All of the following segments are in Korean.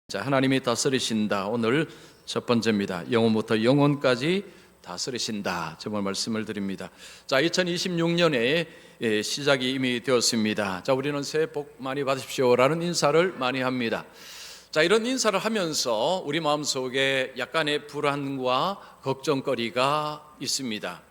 자, 하나님이 다스리신다. 오늘 첫 번째입니다. 영원부터 영원까지 다스리신다. 제목 말씀을 드립니다. 자, 2026년에 시작이 이미 되었습니다. 자, 우리는 새해 복 많이 받으십시오라는 인사를 많이 합니다. 자, 이런 인사를 하면서 우리 마음속에 약간의 불안과 걱정거리가 있습니다.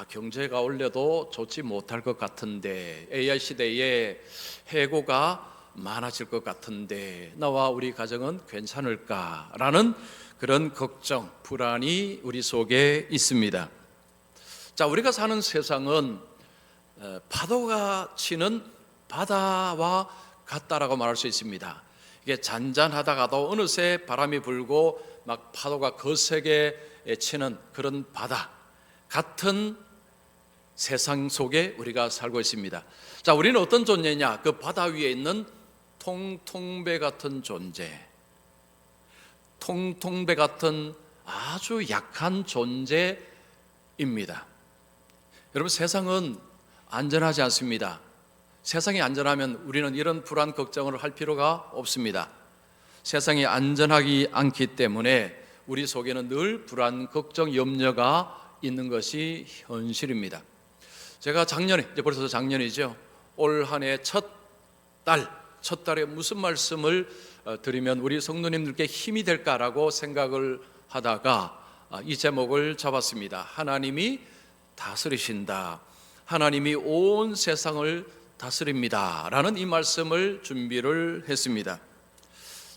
경제가 올려도 좋지 못할 것 같은데, AI 시대에 해고가 많아질 것 같은데 나와 우리 가정은 괜찮을까라는 그런 걱정, 불안이 우리 속에 있습니다. 자, 우리가 사는 세상은 파도가 치는 바다와 같다라고 말할 수 있습니다. 이게 잔잔하다가도 어느새 바람이 불고 막 파도가 거세게 치는 그런 바다 같은 세상 속에 우리가 살고 있습니다. 자, 우리는 어떤 존재냐? 그 바다 위에 있는 통통배 같은 존재, 통통배 같은 아주 약한 존재입니다. 여러분, 세상은 안전하지 않습니다. 세상이 안전하면 우리는 이런 불안 걱정을 할 필요가 없습니다. 세상이 안전하지 않기 때문에 우리 속에는 늘 불안, 걱정, 염려가 있는 것이 현실입니다. 제가 작년에, 이제 벌써 작년이죠. 올 한 해 첫 달에 무슨 말씀을 드리면 우리 성도님들께 힘이 될까라고 생각을 하다가 이 제목을 잡았습니다. 하나님이 다스리신다. 하나님이 온 세상을 다스립니다. 라는 이 말씀을 준비를 했습니다.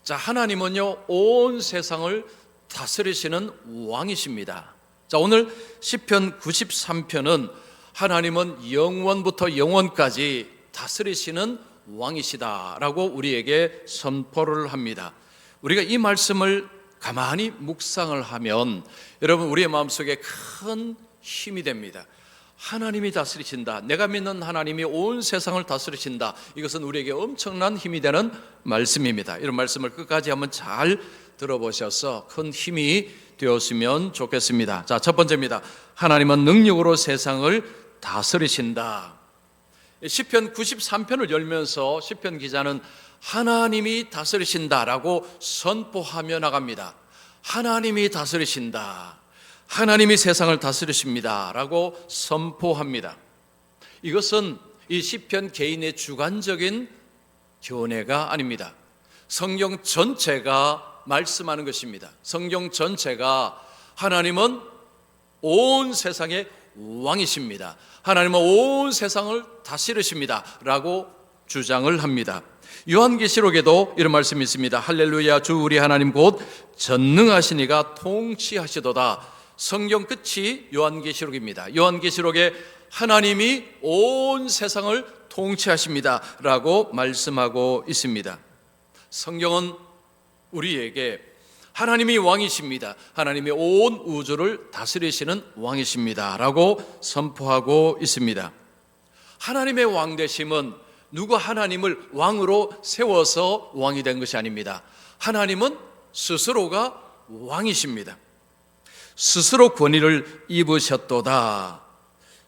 자, 하나님은요, 온 세상을 다스리시는 왕이십니다. 자, 오늘 시편 93편은 하나님은 영원부터 영원까지 다스리시는 왕이시다라고 우리에게 선포를 합니다. 우리가 이 말씀을 가만히 묵상을 하면 여러분, 우리의 마음속에 큰 힘이 됩니다. 하나님이 다스리신다. 내가 믿는 하나님이 온 세상을 다스리신다. 이것은 우리에게 엄청난 힘이 되는 말씀입니다. 이런 말씀을 끝까지 한번 잘 들어보셔서 큰 힘이 되었으면 좋겠습니다. 자, 첫 번째입니다. 하나님은 능력으로 세상을 다스리신다. 시편 93편을 열면서 시편 기자는 하나님이 다스리신다라고 선포하며 나갑니다. 하나님이 다스리신다. 하나님이 세상을 다스리십니다. 라고 선포합니다. 이것은 이 시편 개인의 주관적인 견해가 아닙니다. 성경 전체가 말씀하는 것입니다. 성경 전체가 하나님은 온 세상의 왕이십니다. 하나님은 온 세상을 다스리십니다. 라고 주장을 합니다. 요한계시록에도 이런 말씀이 있습니다. 할렐루야, 주 우리 하나님 곧 전능하신 이가 통치하시도다. 성경 끝이 요한계시록입니다. 요한계시록에 하나님이 온 세상을 통치하십니다. 라고 말씀하고 있습니다. 성경은 우리에게 하나님이 왕이십니다. 하나님이 온 우주를 다스리시는 왕이십니다. 라고 선포하고 있습니다. 하나님의 왕되심은 누가 하나님을 왕으로 세워서 왕이 된 것이 아닙니다. 하나님은 스스로가 왕이십니다. 스스로 권위를 입으셨도다.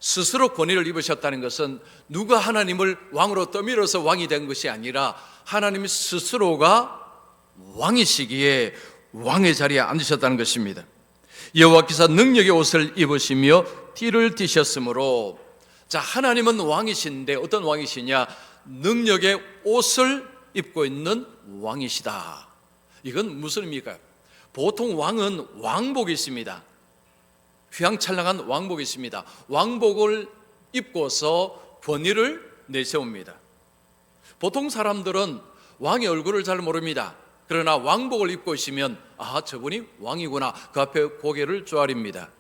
스스로 권위를 입으셨다는 것은 누가 하나님을 왕으로 떠밀어서 왕이 된 것이 아니라 하나님 스스로가 왕이시기에 왕의 자리에 앉으셨다는 것입니다. 여호와께서 능력의 옷을 입으시며 띠를 띠셨으므로, 자, 하나님은 왕이신데 어떤 왕이시냐? 능력의 옷을 입고 있는 왕이시다. 이건 무슨 의미일까요? 보통 왕은 왕복이 있습니다. 휘황찬란한 왕복이 있습니다. 왕복을 입고서 권위를 내세웁니다. 보통 사람들은 왕의 얼굴을 잘 모릅니다. 그러나 왕복을 입고 있으면 저분이 왕이구나, 그 앞에 고개를 조아립니다.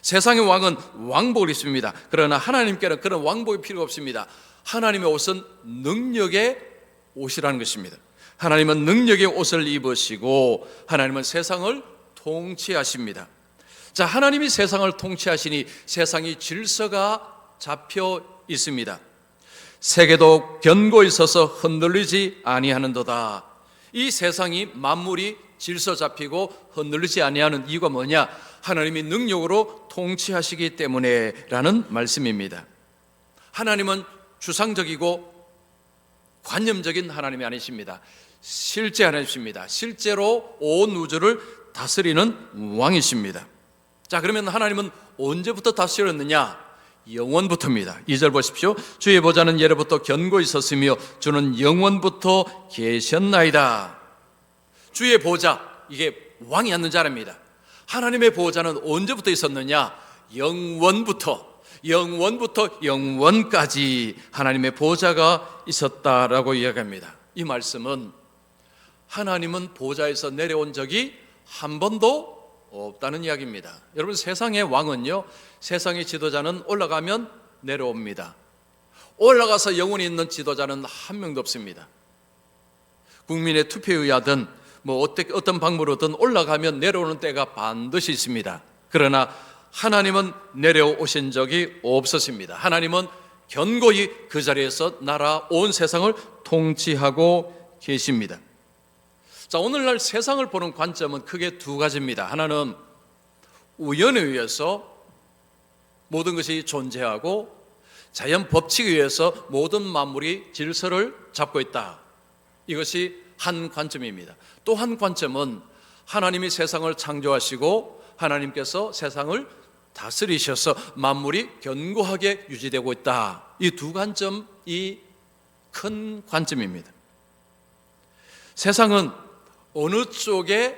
세상의 왕은 왕복을 입습니다. 그러나 하나님께는 그런 왕복이 필요 없습니다. 하나님의 옷은 능력의 옷이라는 것입니다. 하나님은 능력의 옷을 입으시고 하나님은 세상을 통치하십니다. 자, 하나님이 세상을 통치하시니 세상이 질서가 잡혀 있습니다. 세계도 견고히 서서 흔들리지 아니하는도다. 이 세상이 만물이 질서 잡히고 흔들리지 아니하는 이유가 뭐냐? 하나님이 능력으로 통치하시기 때문에 라는 말씀입니다. 하나님은 추상적이고 관념적인 하나님이 아니십니다. 실제 하나님이십니다. 실제로 온 우주를 다스리는 왕이십니다. 자, 그러면 하나님은 언제부터 다스렸느냐? 영원부터입니다. 2절 보십시오. 주의 보좌는 예로부터 견고히 있었으며 주는 영원부터 계셨나이다. 주의 보좌, 이게 왕이 앉는 자리입니다. 하나님의 보좌는 언제부터 있었느냐? 영원부터 영원까지 하나님의 보좌가 있었다라고 이야기합니다. 이 말씀은 하나님은 보좌에서 내려온 적이 한 번도 없다는 이야기입니다. 여러분, 세상의 왕은요, 세상의 지도자는 올라가면 내려옵니다. 올라가서 영원히 있는 지도자는 한 명도 없습니다. 국민의 투표에 의하든 어떤 방법으로든 올라가면 내려오는 때가 반드시 있습니다. 그러나 하나님은 내려오신 적이 없었습니다. 하나님은 견고히 그 자리에서 나라 온 세상을 통치하고 계십니다. 자, 오늘날 세상을 보는 관점은 크게 두 가지입니다. 하나는 우연에 의해서 모든 것이 존재하고 자연 법칙에 의해서 모든 만물이 질서를 잡고 있다. 이것이 한 관점입니다. 또 한 관점은 하나님이 세상을 창조하시고 하나님께서 세상을 다스리셔서 만물이 견고하게 유지되고 있다. 이 두 관점이 큰 관점입니다. 세상은 어느 쪽에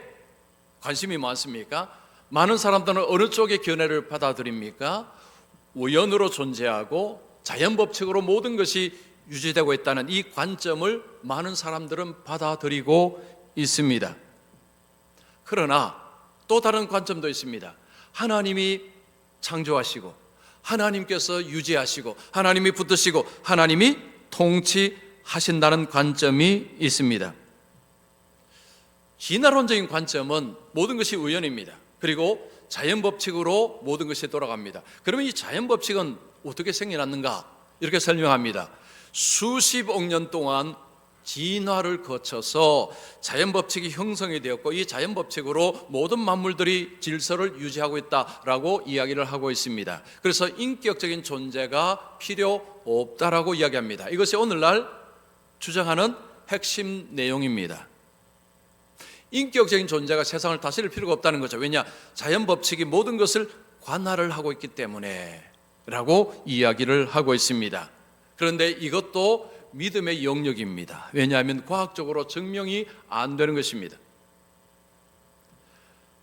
관심이 많습니까? 많은 사람들은 어느 쪽의 견해를 받아들입니까? 우연으로 존재하고 자연 법칙으로 모든 것이 유지되고 있다는 이 관점을 많은 사람들은 받아들이고 있습니다. 그러나 또 다른 관점도 있습니다. 하나님이 창조하시고 하나님께서 유지하시고 하나님이 붙드시고 하나님이 통치하신다는 관점이 있습니다. 진화론적인 관점은 모든 것이 우연입니다. 그리고 자연 법칙으로 모든 것이 돌아갑니다. 그러면 이 자연 법칙은 어떻게 생겨났는가? 이렇게 설명합니다. 수십억 년 동안 진화를 거쳐서 자연 법칙이 형성이 되었고 이 자연 법칙으로 모든 만물들이 질서를 유지하고 있다라고 이야기를 하고 있습니다. 그래서 인격적인 존재가 필요 없다라고 이야기합니다. 이것이 오늘날 주장하는 핵심 내용입니다. 인격적인 존재가 세상을 다스릴 필요가 없다는 거죠. 왜냐? 자연 법칙이 모든 것을 관할을 하고 있기 때문에 라고 이야기를 하고 있습니다. 그런데 이것도 믿음의 영역입니다. 왜냐하면 과학적으로 증명이 안 되는 것입니다.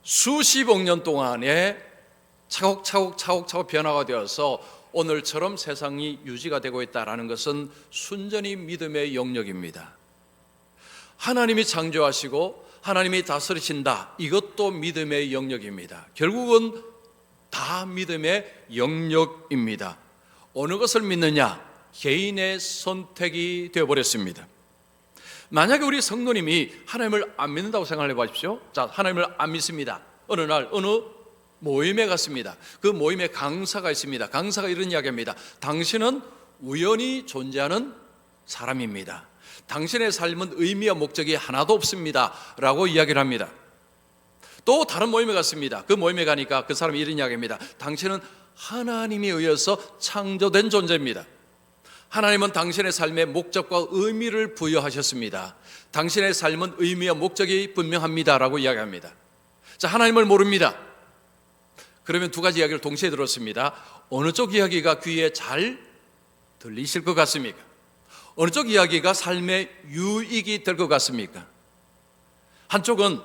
수십억 년 동안에 차곡차곡 변화가 되어서 오늘처럼 세상이 유지가 되고 있다는 것은 순전히 믿음의 영역입니다. 하나님이 창조하시고 하나님이 다스리신다. 이것도 믿음의 영역입니다. 결국은 다 믿음의 영역입니다. 어느 것을 믿느냐? 개인의 선택이 되어버렸습니다. 만약에 우리 성도님이 하나님을 안 믿는다고 생각해 보십시오. 자, 하나님을 안 믿습니다. 어느 날 어느 모임에 갔습니다. 그 모임에 강사가 있습니다. 강사가 이런 이야기합니다. 당신은 우연히 존재하는 사람입니다. 당신의 삶은 의미와 목적이 하나도 없습니다 라고 이야기를 합니다. 또 다른 모임에 갔습니다. 그 모임에 가니까 그 사람이 이런 이야기합니다. 당신은 하나님에 의해서 창조된 존재입니다. 하나님은 당신의 삶에 목적과 의미를 부여하셨습니다. 당신의 삶은 의미와 목적이 분명합니다 라고 이야기합니다. 자, 하나님을 모릅니다. 그러면 두 가지 이야기를 동시에 들었습니다. 어느 쪽 이야기가 귀에 잘 들리실 것 같습니까? 어느 쪽 이야기가 삶의 유익이 될 것 같습니까? 한쪽은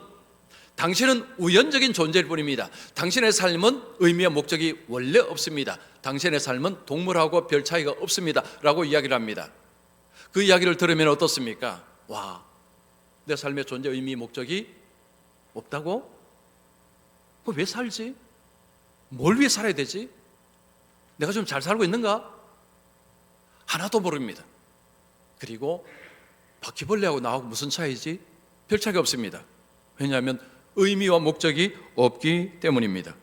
당신은 우연적인 존재일 뿐입니다. 당신의 삶은 의미와 목적이 원래 없습니다. 당신의 삶은 동물하고 별 차이가 없습니다 라고 이야기를 합니다. 그 이야기를 들으면 어떻습니까? 와, 내 삶의 존재 의미 목적이 없다고? 왜 살지? 뭘 위해 살아야 되지? 내가 좀 잘 살고 있는가? 하나도 모릅니다. 그리고 바퀴벌레하고 나하고 무슨 차이지? 별 차이가 없습니다. 왜냐하면 의미와 목적이 없기 때문입니다.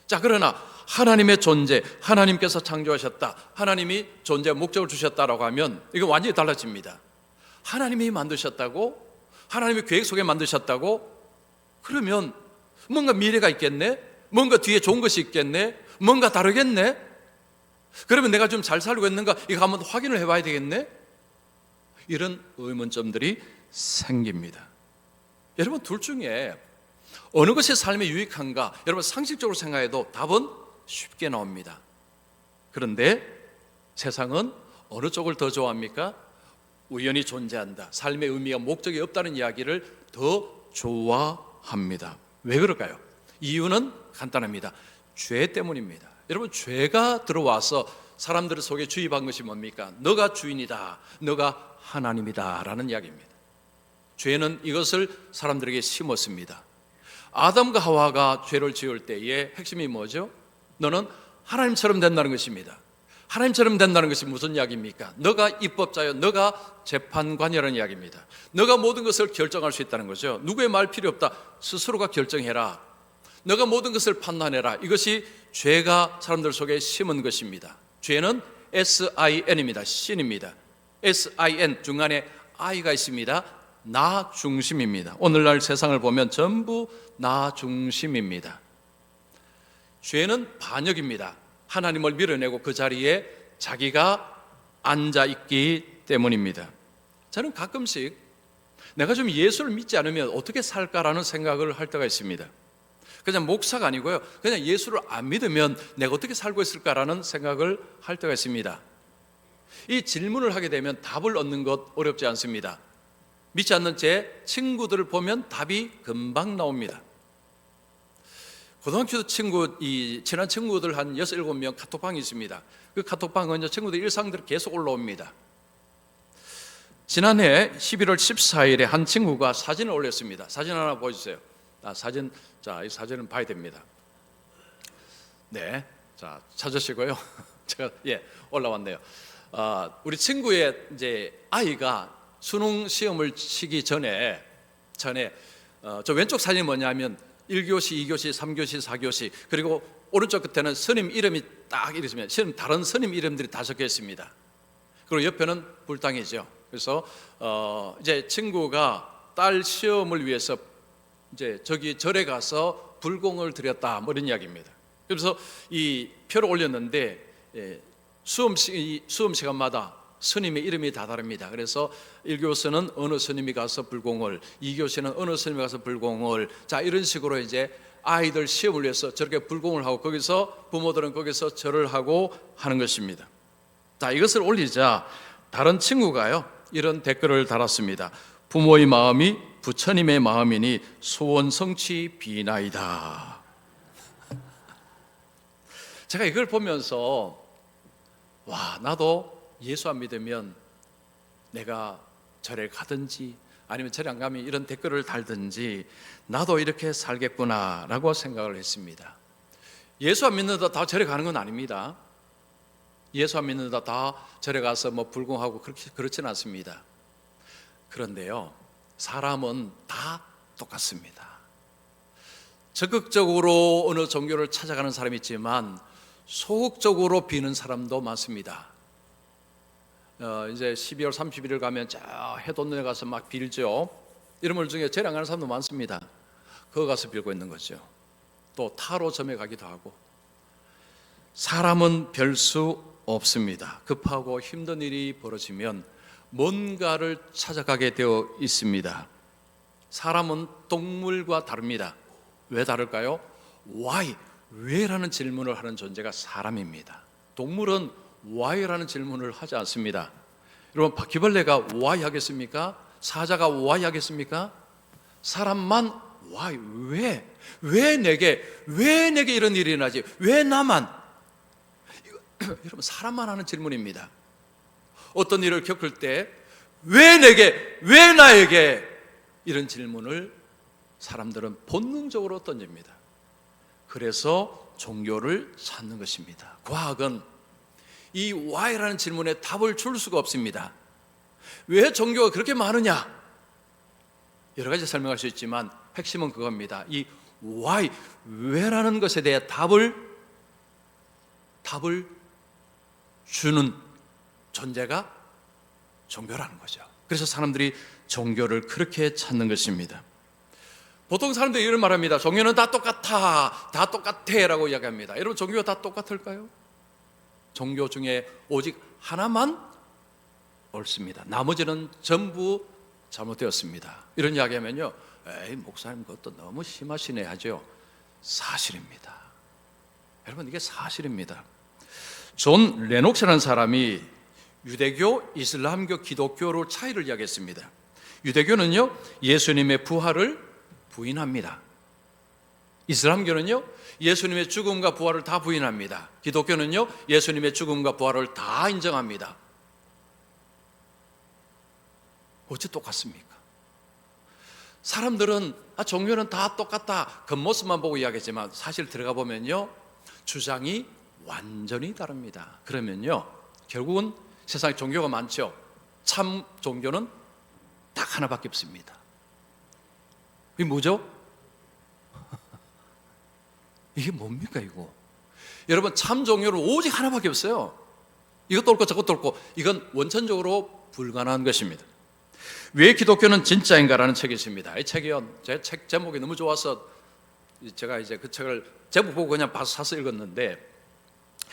자, 그러나 하나님의 존재, 하나님께서 창조하셨다, 하나님이 존재와 목적을 주셨다라고 하면 이거 완전히 달라집니다. 하나님이 만드셨다고? 하나님의 계획 속에 만드셨다고? 그러면 뭔가 미래가 있겠네? 뭔가 뒤에 좋은 것이 있겠네? 뭔가 다르겠네? 그러면 내가 좀 잘 살고 있는가? 이거 한번 확인을 해봐야 되겠네? 이런 의문점들이 생깁니다. 여러분, 둘 중에 어느 것이 삶에 유익한가? 여러분, 상식적으로 생각해도 답은 쉽게 나옵니다. 그런데 세상은 어느 쪽을 더 좋아합니까? 우연히 존재한다, 삶의 의미가 목적이 없다는 이야기를 더 좋아합니다. 왜 그럴까요? 이유는 간단합니다. 죄 때문입니다. 여러분, 죄가 들어와서 사람들 속에 주입한 것이 뭡니까? 너가 주인이다, 너가 하나님이다 라는 이야기입니다. 죄는 이것을 사람들에게 심었습니다. 아담과 하와가 죄를 지을 때의 핵심이 뭐죠? 너는 하나님처럼 된다는 것입니다. 하나님처럼 된다는 것이 무슨 이야기입니까? 너가 입법자여, 너가 재판관이라는 이야기입니다. 너가 모든 것을 결정할 수 있다는 거죠. 누구의 말 필요 없다, 스스로가 결정해라, 너가 모든 것을 판단해라. 이것이 죄가 사람들 속에 심은 것입니다. 죄는 SIN입니다. 신입니다. SIN 중간에 I가 있습니다. 나 중심입니다. 오늘날 세상을 보면 전부 나 중심입니다. 죄는 반역입니다. 하나님을 밀어내고 그 자리에 자기가 앉아있기 때문입니다. 저는 가끔씩 내가 좀 예수를 믿지 않으면 어떻게 살까라는 생각을 할 때가 있습니다. 그냥 목사가 아니고요, 그냥 예수를 안 믿으면 내가 어떻게 살고 있을까라는 생각을 할 때가 있습니다. 이 질문을 하게 되면 답을 얻는 것 어렵지 않습니다. 믿지 않는 제 친구들을 보면 답이 금방 나옵니다. 고등학교 친구, 친한 친구들 한 6, 7명 카톡방이 있습니다. 그 카톡방은 친구들 일상들이 계속 올라옵니다. 지난해 11월 14일에 한 친구가 사진을 올렸습니다. 사진 하나 보여주세요. 이 사진은 봐야 됩니다. 네, 자, 찾으시고요. 제가 올라왔네요. 우리 친구의 이제 아이가 수능 시험을 치기 전에 저 왼쪽 사진이 뭐냐면 1교시, 2교시, 3교시, 4교시, 그리고 오른쪽 끝에는 스님 이름이 딱 이렇습니다. 다른 스님 이름들이 다 적혀 있습니다. 그리고 옆에는 불당이죠. 그래서 이제 친구가 딸 시험을 위해서 이제 저기 절에 가서 불공을 드렸다, 뭐 이런 이야기입니다. 그래서 이 표를 올렸는데 수험 시간마다 스님의 이름이 다 다릅니다. 그래서 1교시는 어느 스님이 가서 불공을, 2교시는 어느 스님이 가서 불공을, 자, 이런 식으로 이제 아이들 시험을 위해서 저렇게 불공을 하고 거기서 부모들은 거기서 절을 하고 하는 것입니다. 자, 이것을 올리자 다른 친구가요, 이런 댓글을 달았습니다. 부모의 마음이 부처님의 마음이니 소원 성취 비나이다. 제가 이걸 보면서 나도 예수 안 믿으면 내가 절에 가든지 아니면 절에 안 가면 이런 댓글을 달든지 나도 이렇게 살겠구나라고 생각을 했습니다. 예수 안 믿는다 다 절에 가는 건 아닙니다. 예수 안 믿는다 다 절에 가서 뭐 불공하고 그렇지는 않습니다. 그런데요, 사람은 다 똑같습니다. 적극적으로 어느 종교를 찾아가는 사람이 있지만 소극적으로 비는 사람도 많습니다. 이제 12월 31일 가면 저 해돋는데 가서 막 빌죠. 이런 분 중에 제일 안 가는 사람도 많습니다. 거기 가서 빌고 있는 거죠. 또 타로점에 가기도 하고. 사람은 별 수 없습니다. 급하고 힘든 일이 벌어지면 뭔가를 찾아가게 되어 있습니다. 사람은 동물과 다릅니다. 왜 다를까요? Why? 왜라는 질문을 하는 존재가 사람입니다. 동물은 why라는 질문을 하지 않습니다. 여러분, 바퀴벌레가 why 하겠습니까? 사자가 why 하겠습니까? 사람만 why, 왜 내게 이런 일이 일어나지? 왜 나만? 여러분, 사람만 하는 질문입니다. 어떤 일을 겪을 때 왜 내게, 왜 나에게? 이런 질문을 사람들은 본능적으로 던집니다. 그래서 종교를 찾는 것입니다. 과학은 이 why라는 질문에 답을 줄 수가 없습니다. 왜 종교가 그렇게 많으냐? 여러 가지 설명할 수 있지만 핵심은 그겁니다. 이 why, 왜라는 것에 대해 답을 주는 존재가 종교라는 거죠. 그래서 사람들이 종교를 그렇게 찾는 것입니다. 보통 사람들이 이런 말합니다. 종교는 다 똑같아, 다 똑같아 라고 이야기합니다. 여러분, 종교가 다 똑같을까요? 종교 중에 오직 하나만 옳습니다. 나머지는 전부 잘못되었습니다. 이런 이야기하면요, 에이 목사님 그것도 너무 심하시네 하죠. 사실입니다. 여러분, 이게 사실입니다. 존 레녹스라는 사람이 유대교, 이슬람교, 기독교로 차이를 이야기했습니다. 유대교는요, 예수님의 부활을 부인합니다. 이슬람교는요, 예수님의 죽음과 부활을 다 부인합니다. 기독교는요, 예수님의 죽음과 부활을 다 인정합니다. 어째 똑같습니까? 사람들은 종교는 다 똑같다, 겉모습만 보고 이야기했지만 사실 들어가 보면요, 주장이 완전히 다릅니다. 그러면요, 결국은 세상에 종교가 많죠. 참 종교는 딱 하나밖에 없습니다. 이게 뭐죠? 이게 뭡니까 이거? 여러분, 참 종교는 오직 하나밖에 없어요. 이것도 옳고 저것도 옳고, 이건 원천적으로 불가능한 것입니다. 왜 기독교는 진짜인가라는 책이 있습니다. 이 책이요, 제 책 제목이 너무 좋아서 제가 이제 그 책을 제목 보고 그냥 봐서 사서 읽었는데,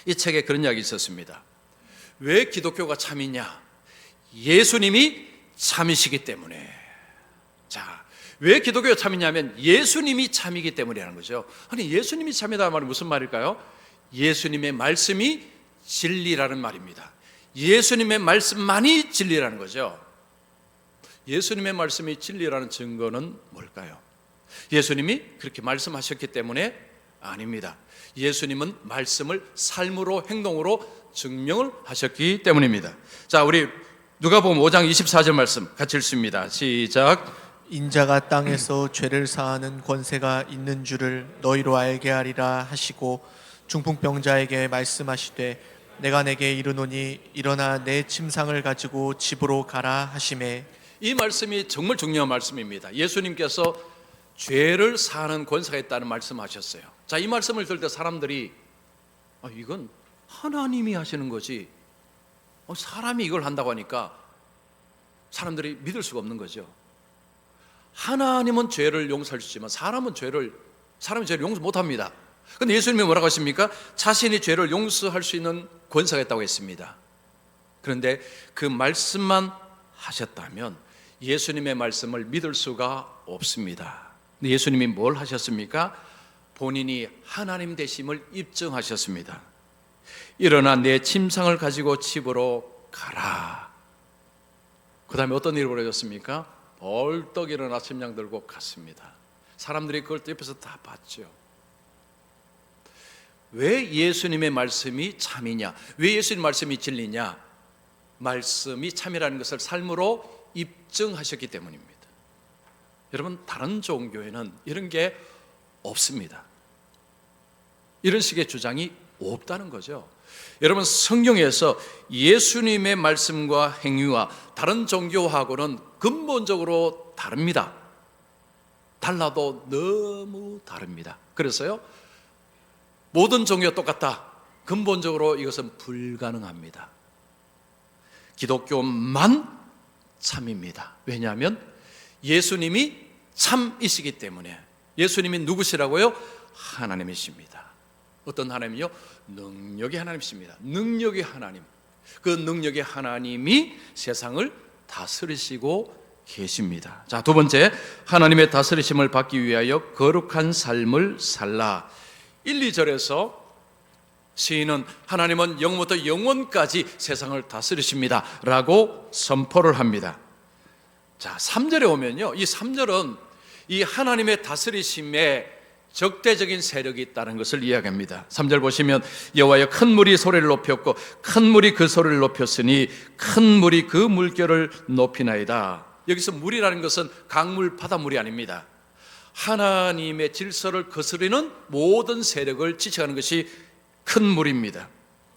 이 책에 그런 이야기 있었습니다. 왜 기독교가 참이냐? 예수님이 참이시기 때문에. 자, 왜 기독교가 참이냐면 예수님이 참이기 때문이라는 거죠. 아니, 예수님이 참이다 말은 무슨 말일까요? 예수님의 말씀이 진리라는 말입니다. 예수님의 말씀만이 진리라는 거죠. 예수님의 말씀이 진리라는 증거는 뭘까요? 예수님이 그렇게 말씀하셨기 때문에 아닙니다. 예수님은 말씀을 삶으로, 행동으로 증명을 하셨기 때문입니다. 자, 우리 누가복음 5장 24절 말씀 같이 읽습니다. 시작. 인자가 땅에서 죄를 사하는 권세가 있는 줄을 너희로 알게 하리라 하시고 중풍병자에게 말씀하시되 내가 내게 이르노니 일어나 내 침상을 가지고 집으로 가라 하시매. 이 말씀이 정말 중요한 말씀입니다. 예수님께서 죄를 사하는 권세가 있다는 말씀하셨어요. 자, 이 말씀을 들을 때 사람들이 이건 하나님이 하시는 거지, 사람이 이걸 한다고 하니까 사람들이 믿을 수가 없는 거죠. 하나님은 죄를 용서할 수 있지만 사람이 죄를 용서 못합니다. 그런데 예수님이 뭐라고 하십니까? 자신이 죄를 용서할 수 있는 권세가 있다고 했습니다. 그런데 그 말씀만 하셨다면 예수님의 말씀을 믿을 수가 없습니다. 근데 예수님이 뭘 하셨습니까? 본인이 하나님 되심을 입증하셨습니다. 일어나 내 침상을 가지고 집으로 가라. 그 다음에 어떤 일이 벌어졌습니까? 벌떡 일어나 침상 들고 갔습니다. 사람들이 그걸 또 옆에서 다 봤죠. 왜 예수님의 말씀이 참이냐? 왜 예수님 말씀이 진리냐? 말씀이 참이라는 것을 삶으로 입증하셨기 때문입니다. 여러분, 다른 종교에는 이런 게 없습니다. 이런 식의 주장이 없다는 거죠. 여러분, 성경에서 예수님의 말씀과 행위와 다른 종교하고는 근본적으로 다릅니다. 달라도 너무 다릅니다. 그래서요, 모든 종교가 똑같다, 근본적으로 이것은 불가능합니다. 기독교만 참입니다. 왜냐하면 예수님이 참이시기 때문에. 예수님이 누구시라고요? 하나님이십니다. 어떤 하나님이요? 능력의 하나님이십니다. 능력의 하나님. 그 능력의 하나님이 세상을 다스리시고 계십니다. 자, 두 번째, 하나님의 다스리심을 받기 위하여 거룩한 삶을 살라. 1, 2절에서 시인은 하나님은 영원부터 영원까지 세상을 다스리십니다 라고 선포를 합니다. 자, 3절에 오면요, 이 3절은 이 하나님의 다스리심에 적대적인 세력이 있다는 것을 이야기합니다. 3절 보시면 여호와여 큰 물이 소리를 높였고 큰 물이 그 소리를 높였으니 큰 물이 그 물결을 높이나이다. 여기서 물이라는 것은 강물, 바닷물이 아닙니다. 하나님의 질서를 거스르는 모든 세력을 지칭하는 것이 큰 물입니다.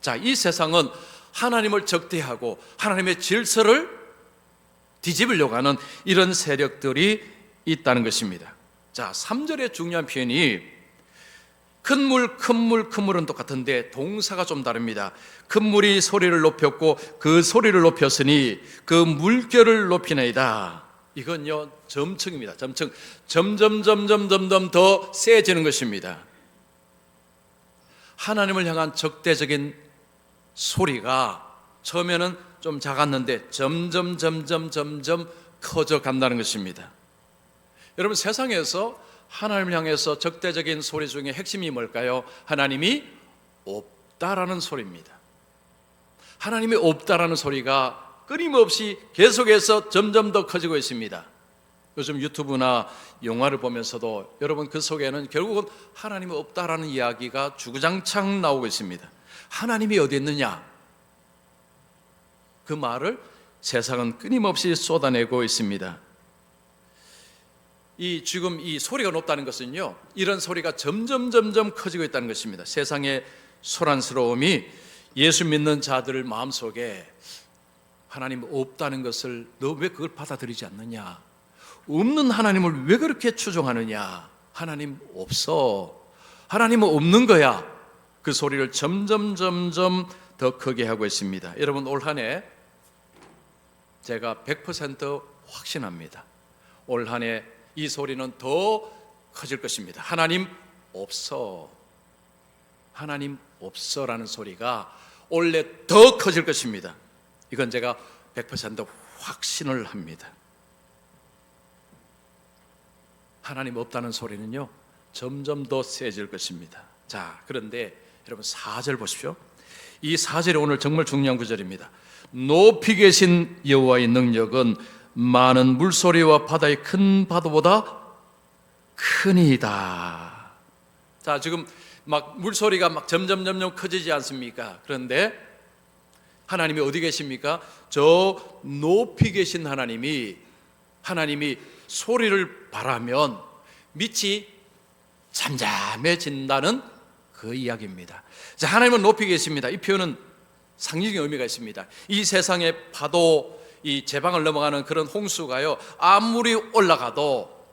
자, 이 세상은 하나님을 적대하고 하나님의 질서를 뒤집으려고 하는 이런 세력들이 있다는 것입니다. 자, 3절의 중요한 표현이 큰 물, 큰 물, 큰 물은 똑같은데 동사가 좀 다릅니다. 큰 물이 소리를 높였고 그 소리를 높였으니 그 물결을 높이나이다. 이건요, 점층입니다. 점층. 점점 더 세지는 것입니다. 하나님을 향한 적대적인 소리가 처음에는 좀 작았는데 점점 커져 간다는 것입니다. 여러분, 세상에서 하나님을 향해서 적대적인 소리 중에 핵심이 뭘까요? 하나님이 없다라는 소리입니다. 하나님이 없다라는 소리가 끊임없이 계속해서 점점 더 커지고 있습니다. 요즘 유튜브나 영화를 보면서도 여러분, 그 속에는 결국은 하나님이 없다라는 이야기가 주구장창 나오고 있습니다. 하나님이 어디 있느냐? 그 말을 세상은 끊임없이 쏟아내고 있습니다. 지금 이 소리가 높다는 것은요, 이런 소리가 점점 커지고 있다는 것입니다. 세상의 소란스러움이 예수 믿는 자들 마음속에 하나님 없다는 것을 너 왜 그걸 받아들이지 않느냐? 없는 하나님을 왜 그렇게 추종하느냐? 하나님 없어. 하나님은 없는 거야. 그 소리를 점점 더 크게 하고 있습니다. 여러분, 올 한 해 제가 100% 확신합니다. 올 한 해 이 소리는 더 커질 것입니다. 하나님 없어. 하나님 없어라는 소리가 올해 더 커질 것입니다. 이건 제가 100% 확신을 합니다. 하나님 없다는 소리는요, 점점 더 세질 것입니다. 자, 그런데 여러분 4절 보십시오. 이 4절이 오늘 정말 중요한 구절입니다. 높이 계신 여호와의 능력은 많은 물소리와 바다의 큰 파도보다 크니이다. 자, 지금 막 물소리가 막 점점 커지지 않습니까? 그런데 하나님이 어디 계십니까? 저 높이 계신 하나님이 소리를 발하면 밑이 잠잠해진다는 그 이야기입니다. 자, 하나님은 높이 계십니다. 이 표현은 상징적인 의미가 있습니다. 이 세상의 파도, 이 제방을 넘어가는 그런 홍수가요, 아무리 올라가도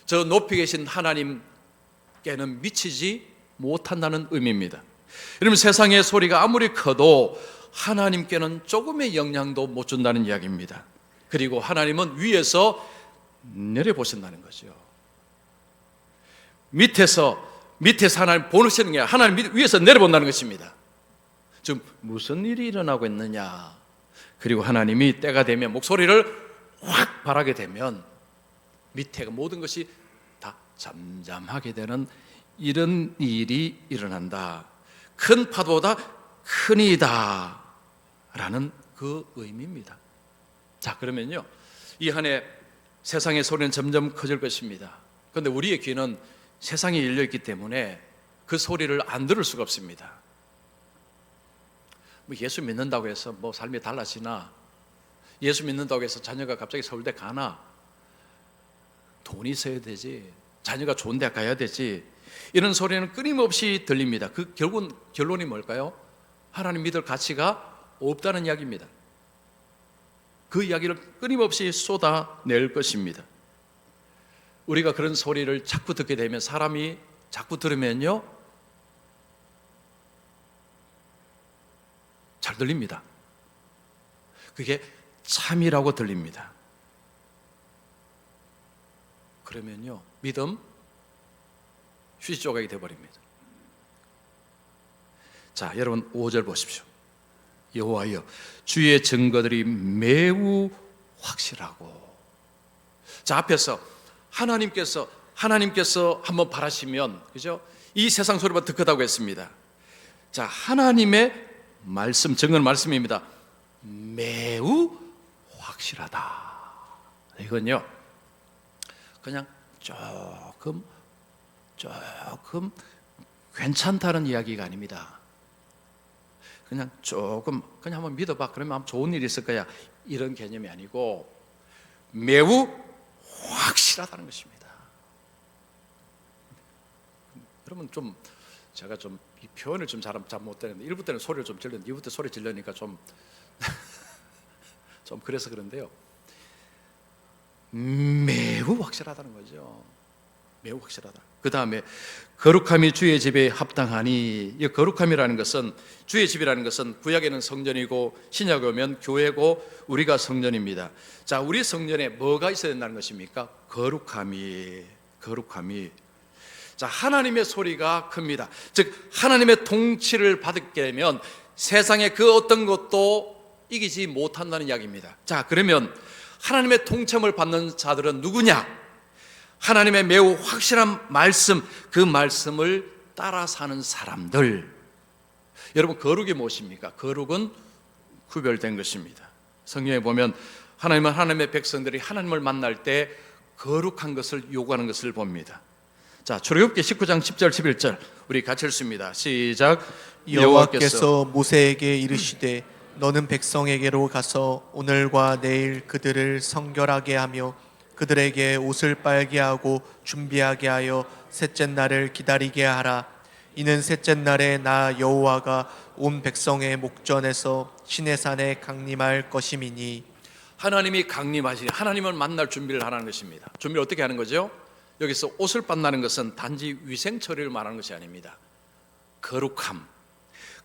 저 높이 계신 하나님께는 미치지 못한다는 의미입니다. 여러분, 세상의 소리가 아무리 커도 하나님께는 조금의 영향도 못 준다는 이야기입니다. 그리고 하나님은 위에서 내려보신다는 거죠. 밑에서 하나님 보시는 게 아니라 하나님 위에서 내려본다는 것입니다. 지금 무슨 일이 일어나고 있느냐? 그리고 하나님이 때가 되면 목소리를 확 발하게 되면 밑에 모든 것이 다 잠잠하게 되는 이런 일이 일어난다. 큰 파도보다 크니이다 라는 그 의미입니다. 자, 그러면요, 이 한 해 세상의 소리는 점점 커질 것입니다. 그런데 우리의 귀는 세상에 열려있기 때문에 그 소리를 안 들을 수가 없습니다. 뭐 예수 믿는다고 해서 뭐 삶이 달라지나, 예수 믿는다고 해서 자녀가 갑자기 서울대 가나, 돈이 있어야 되지, 자녀가 좋은 데 가야 되지, 이런 소리는 끊임없이 들립니다. 그 결론이 뭘까요? 하나님 믿을 가치가 없다는 이야기입니다. 그 이야기를 끊임없이 쏟아낼 것입니다. 우리가 그런 소리를 자꾸 듣게 되면, 사람이 자꾸 들으면요, 잘 들립니다. 그게 참이라고 들립니다. 그러면요, 믿음 휴지 조각이 되어버립니다. 자, 여러분 5절 보십시오. 여호와여, 주의 증거들이 매우 확실하고. 자, 앞에서 하나님께서 한번 바라시면, 그죠? 이 세상 소리보다 더 크다고 했습니다. 자, 하나님의 말씀, 증거는 말씀입니다. 매우 확실하다. 이건요, 그냥 조금 괜찮다는 이야기가 아닙니다. 그냥 조금, 그냥 한번 믿어봐, 그러면 아마 좋은 일이 있을 거야, 이런 개념이 아니고 매우 확실하다는 것입니다. 여러분, 제가 이 표현을 잘 못되는데, 1부 때는 소리를 좀 질렀는데 2부 때 소리 질르니까 좀 그래서 그런데요, 매우 확실하다는 거죠. 매우 확실하다. 그 다음에 거룩함이 주의 집에 합당하니. 이 거룩함이라는 것은, 주의 집이라는 것은 구약에는 성전이고 신약에 오면 교회고 우리가 성전입니다. 자, 우리 성전에 뭐가 있어야 된다는 것입니까? 거룩함이. 자, 하나님의 소리가 큽니다. 즉 하나님의 통치를 받게 되면 세상의 그 어떤 것도 이기지 못한다는 이야기입니다. 자, 그러면 하나님의 통참을 받는 자들은 누구냐? 하나님의 매우 확실한 말씀, 그 말씀을 따라 사는 사람들. 여러분, 거룩이 무엇입니까? 거룩은 구별된 것입니다. 성경에 보면 하나님은 하나님의 백성들이 하나님을 만날 때 거룩한 것을 요구하는 것을 봅니다. 자, 출애굽기 19장 10절 11절 우리 같이 읽습니다. 시작. 여호와께서 모세에게 이르시되 너는 백성에게로 가서 오늘과 내일 그들을 성결하게 하며 그들에게 옷을 빨게 하고 준비하게 하여 셋째 날을 기다리게 하라. 이는 셋째 날에 나 여호와가 온 백성의 목전에서 시내산에 강림할 것임이니. 하나님이 강림하시니 하나님을 만날 준비를 하라는 것입니다. 준비를 어떻게 하는 거죠? 여기서 옷을 빤다는 것은 단지 위생 처리를 말하는 것이 아닙니다.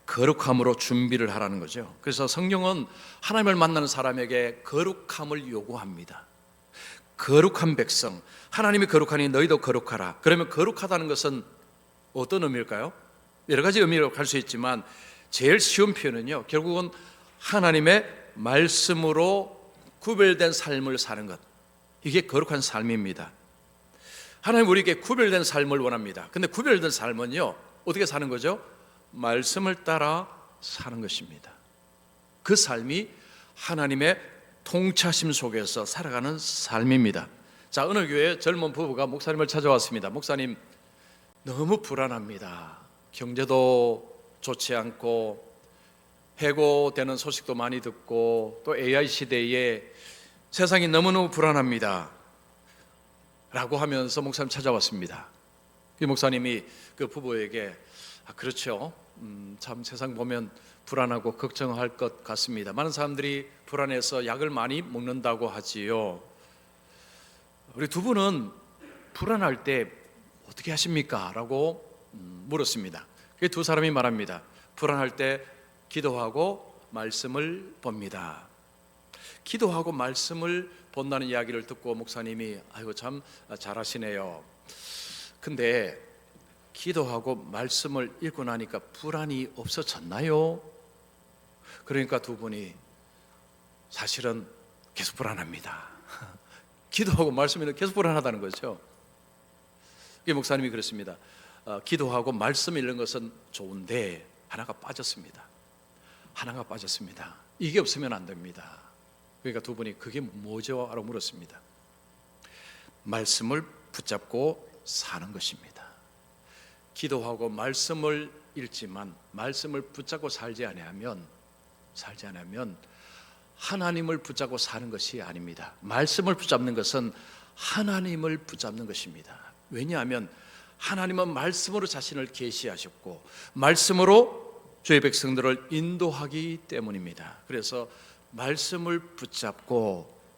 거룩함으로 준비를 하라는 거죠. 그래서 성경은 하나님을 만나는 사람에게 거룩함을 요구합니다. 거룩한 백성, 하나님이 거룩하니 너희도 거룩하라. 그러면 거룩하다는 것은 어떤 의미일까요? 여러 가지 의미로 갈 수 있지만 제일 쉬운 표현은요, 결국은 하나님의 말씀으로 구별된 삶을 사는 것, 이게 거룩한 삶입니다. 하나님 우리에게 구별된 삶을 원합니다. 근데 구별된 삶은요, 어떻게 사는 거죠? 말씀을 따라 사는 것입니다. 그 삶이 하나님의 통치하심 속에서 살아가는 삶입니다. 자, 어느 교회 젊은 부부가 목사님을 찾아왔습니다. 목사님, 너무 불안합니다. 경제도 좋지 않고 해고되는 소식도 많이 듣고 또 AI 시대에 세상이 너무너무 불안합니다 라고 하면서 목사님 찾아왔습니다. 그 목사님이 그 부부에게 그렇죠, 참 세상 보면 불안하고 걱정할 것 같습니다. 많은 사람들이 불안해서 약을 많이 먹는다고 하지요. 우리 두 분은 불안할 때 어떻게 하십니까? 라고 물었습니다. 그 두 사람이 말합니다. 불안할 때 기도하고 말씀을 봅니다. 기도하고 말씀을 본다는 이야기를 듣고 목사님이 아이고 참 잘하시네요. 근데 기도하고 말씀을 읽고 나니까 불안이 없어졌나요? 그러니까 두 분이 사실은 계속 불안합니다. 기도하고 말씀이 계속 불안하다는 거죠. 목사님이 그랬습니다. 기도하고 말씀 읽는 것은 좋은데 하나가 빠졌습니다. 이게 없으면 안 됩니다. 그러니까 두 분이 그게 뭐죠? 라고 물었습니다. 말씀을 붙잡고 사는 것입니다. 기도하고 말씀을 읽지만 말씀을 붙잡고 살지 않으면 하나님을 붙잡고 사는 것이 아닙니다. 말씀을 붙잡는 것은 하나님을 붙잡는 것입니다. 왜냐하면 하나님은 말씀으로 자신을 계시하셨고 말씀으로 주의 백성들을 인도하기 때문입니다. 그래서 말씀을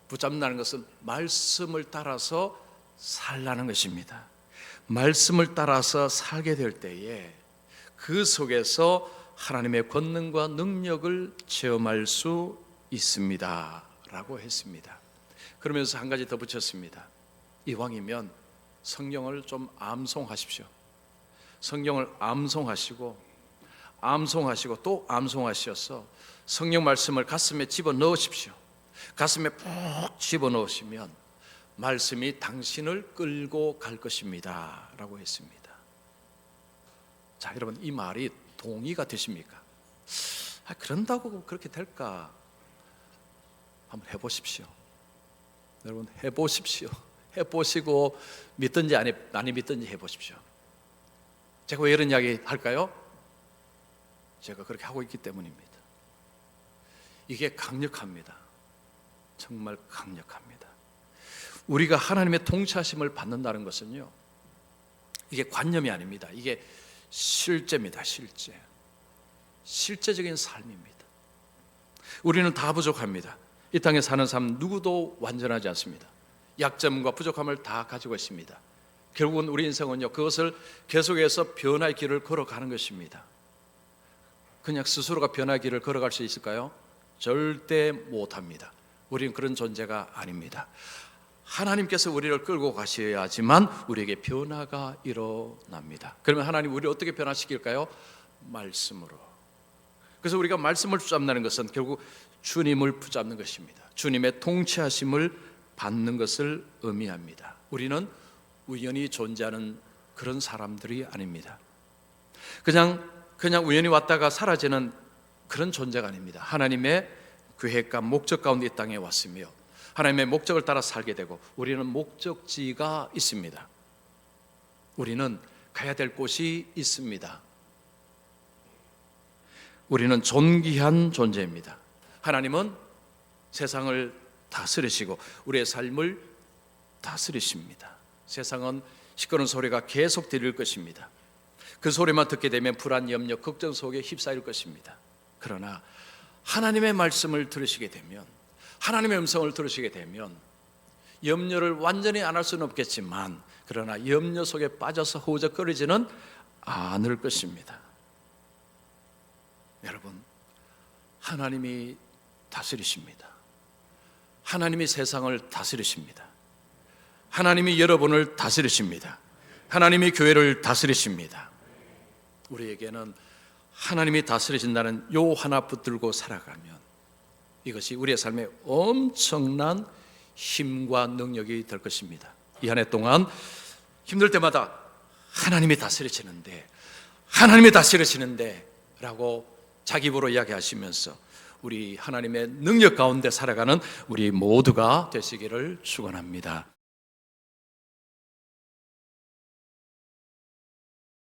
붙잡는다는 것은 말씀을 따라서 살라는 것입니다. 말씀을 따라서 살게 될 때에 그 속에서 하나님의 권능과 능력을 체험할 수 있습니다 라고 했습니다. 그러면서 한 가지 더 붙였습니다. 이왕이면 성경을 좀 암송하십시오. 성경을 암송하시고 또 암송하셔서 성경 말씀을 가슴에 집어넣으십시오. 가슴에 푹 집어넣으시면 말씀이 당신을 끌고 갈 것입니다 라고 했습니다. 자, 여러분, 이 말이 동의가 되십니까? 그런다고 그렇게 될까? 한번 해보십시오. 여러분, 해보시고 믿든지 안 믿든지 해보십시오. 제가 왜 이런 이야기 할까요? 제가 그렇게 하고 있기 때문입니다. 이게 강력합니다. 정말 강력합니다. 우리가 하나님의 통치하심을 받는다는 것은요, 이게 관념이 아닙니다. 이게 실제입니다. 실제적인 삶입니다. 우리는 다 부족합니다. 이 땅에 사는 사람 누구도 완전하지 않습니다. 약점과 부족함을 다 가지고 있습니다. 결국은 우리 인생은요, 그것을 계속해서 변화의 길을 걸어가는 것입니다. 그냥 스스로가 변화의 길을 걸어갈 수 있을까요? 절대 못합니다. 우리는 그런 존재가 아닙니다. 하나님께서 우리를 끌고 가셔야지만 우리에게 변화가 일어납니다. 그러면 하나님 우리를 어떻게 변화시킬까요? 말씀으로. 그래서 우리가 말씀을 붙잡는다는 것은 결국 주님을 붙잡는 것입니다. 주님의 통치하심을 받는 것을 의미합니다. 우리는 우연히 존재하는 그런 사람들이 아닙니다. 그냥 우연히 왔다가 사라지는 그런 존재가 아닙니다. 하나님의 계획과 목적 가운데 이 땅에 왔으며 하나님의 목적을 따라 살게 되고 우리는 목적지가 있습니다. 우리는 가야 될 곳이 있습니다. 우리는 존귀한 존재입니다. 하나님은 세상을 다스리시고 우리의 삶을 다스리십니다. 세상은 시끄러운 소리가 계속 들릴 것입니다. 그 소리만 듣게 되면 불안, 염려, 걱정 속에 휩싸일 것입니다. 그러나 하나님의 말씀을 들으시게 되면, 하나님의 음성을 들으시게 되면 염려를 완전히 안 할 수는 없겠지만 그러나 염려 속에 빠져서 허우적거리지는 않을 것입니다. 여러분, 하나님이 다스리십니다. 하나님이 세상을 다스리십니다. 하나님이 여러분을 다스리십니다. 하나님이 교회를 다스리십니다. 우리에게는 하나님이 다스리신다는 요 하나 붙들고 살아가면 이것이 우리의 삶에 엄청난 힘과 능력이 될 것입니다. 이 한 해 동안 힘들 때마다 하나님이 다스리시는데 라고 자기 입으로 이야기하시면서 우리 하나님의 능력 가운데 살아가는 우리 모두가 되시기를 축원합니다.